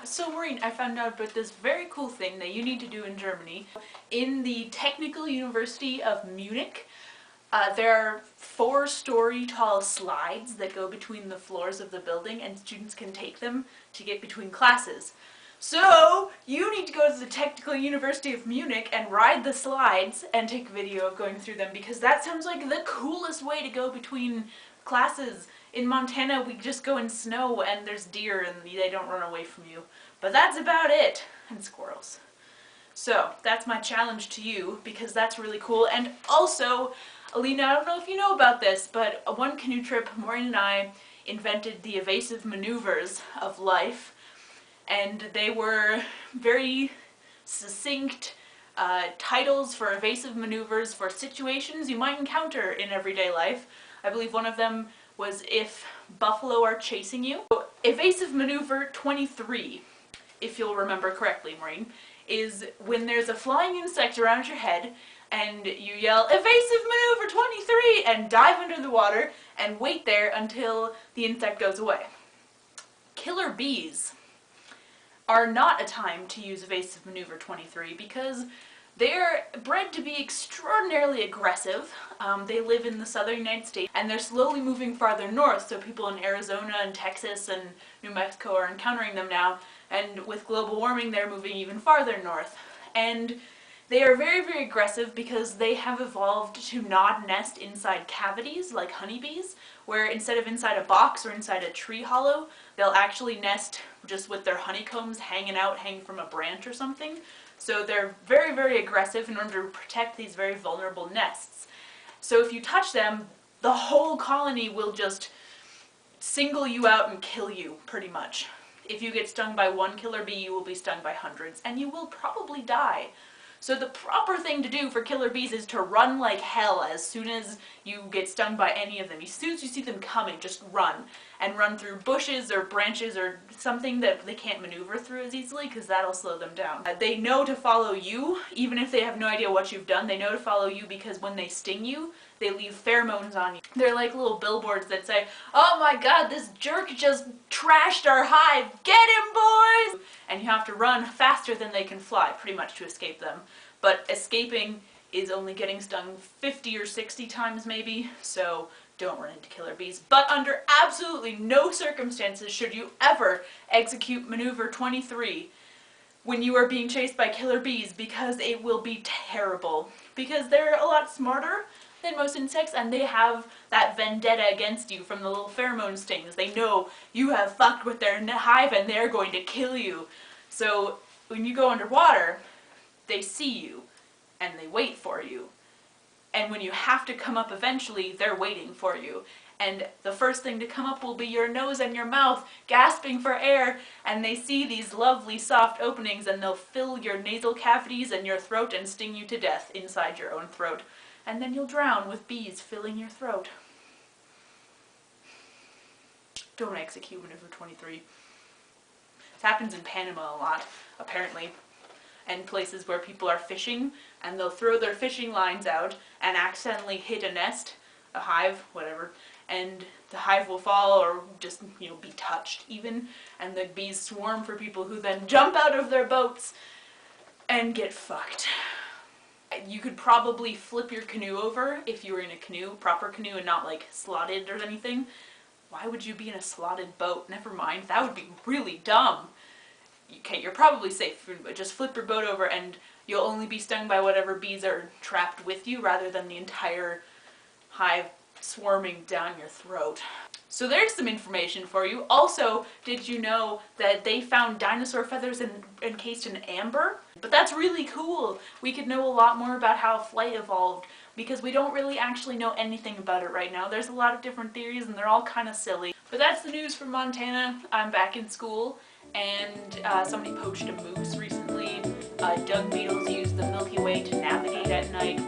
So Maureen, I found out about this very cool thing that you need to do in Germany. In the Technical University of Munich, there are 4-story tall slides that go between the floors of the building, and students can take them to get between classes. So, you need to go to the Technical University of Munich and ride the slides and take video of going through them, because that sounds like the coolest way to go between classes. In Montana, we just go in snow and there's deer and they don't run away from you. But that's about it. And squirrels. So, that's my challenge to you, because that's really cool. And also, Alina, I don't know if you know about this, but one canoe trip, Maureen and I invented the evasive maneuvers of life. And they were very succinct titles for evasive maneuvers for situations you might encounter in everyday life. I believe one of them was if buffalo are chasing you. So, evasive maneuver 23, if you'll remember correctly, Maureen, is when there's a flying insect around your head and you yell, "Evasive maneuver 23!" and dive under the water and wait there until the insect goes away. Killer bees are not a time to use evasive maneuver 23 because they're bred to be extraordinarily aggressive. They live in the southern United States and they're slowly moving farther north, so people in Arizona and Texas and New Mexico are encountering them now, and with global warming they're moving even farther north. And they are very, very aggressive because they have evolved to not nest inside cavities like honeybees, where instead of inside a box or inside a tree hollow, they'll actually nest just with their honeycombs hanging from a branch or something. So they're very, very aggressive in order to protect these very vulnerable nests. So if you touch them, the whole colony will just single you out and kill you, pretty much. If you get stung by one killer bee, you will be stung by hundreds, and you will probably die. So the proper thing to do for killer bees is to run like hell as soon as you get stung by any of them. As soon as you see them coming, just run. And run through bushes or branches or something that they can't maneuver through as easily, because that'll slow them down. They know to follow you, even if they have no idea what you've done. They know to follow you because when they sting you, they leave pheromones on you. They're like little billboards that say, "Oh my god, this jerk just trashed our hive! Get him, boys!" And you have to run faster than they can fly, pretty much, to escape them. But escaping is only getting stung 50 or 60 times maybe, so don't run into killer bees. But under absolutely no circumstances should you ever execute maneuver 23 when you are being chased by killer bees, because it will be terrible. Because they're a lot smarter than most insects, and they have that vendetta against you from the little pheromone stings. They know you have fucked with their hive and they're going to kill you. So when you go underwater, they see you and they wait for you. And when you have to come up eventually, they're waiting for you. And the first thing to come up will be your nose and your mouth, gasping for air, and they see these lovely soft openings and they'll fill your nasal cavities and your throat and sting you to death inside your own throat. And then you'll drown with bees filling your throat. Don't execute maneuver 23. This happens in Panama a lot, apparently. And places where people are fishing, and they'll throw their fishing lines out and accidentally hit a nest, a hive, whatever, and the hive will fall or just, be touched even, and the bees swarm for people who then jump out of their boats and get fucked. You could probably flip your canoe over if you were in a canoe, proper canoe, and not like slotted or anything. Why would you be in a slotted boat? Never mind, that would be really dumb. Okay, you're probably safe. Just flip your boat over and you'll only be stung by whatever bees are trapped with you rather than the entire hive swarming down your throat. So there's some information for you. Also, did you know that they found dinosaur feathers encased in amber? But that's really cool. We could know a lot more about how flight evolved, because we don't really actually know anything about it right now. There's a lot of different theories and they're all kind of silly. But that's the news from Montana. I'm back in school. And somebody poached a moose recently. Dung beetles use the Milky Way to navigate at night,